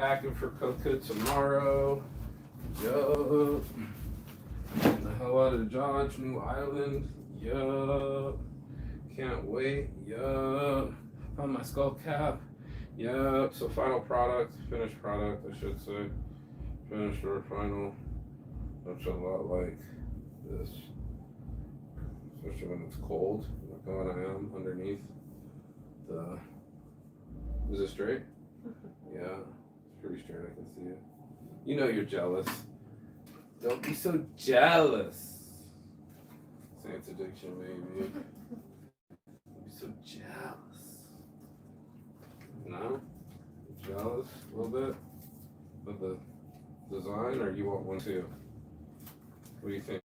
packing for Coco tomorrow. Yup. Getting the hell out of Dodge, New Island. Yup. Can't wait. Yup. Found my skull cap. Yup. So final product, finished product, I should say. Finished or final. Looks a lot like this. Especially when it's cold. Like what I am underneath the. Is it straight? Yeah, it's pretty straight. I can see it. You know you're jealous. Don't be so jealous. Saints addiction, baby. Don't be so jealous. No? Jealous a little bit of the design, or you want one too? What do you think?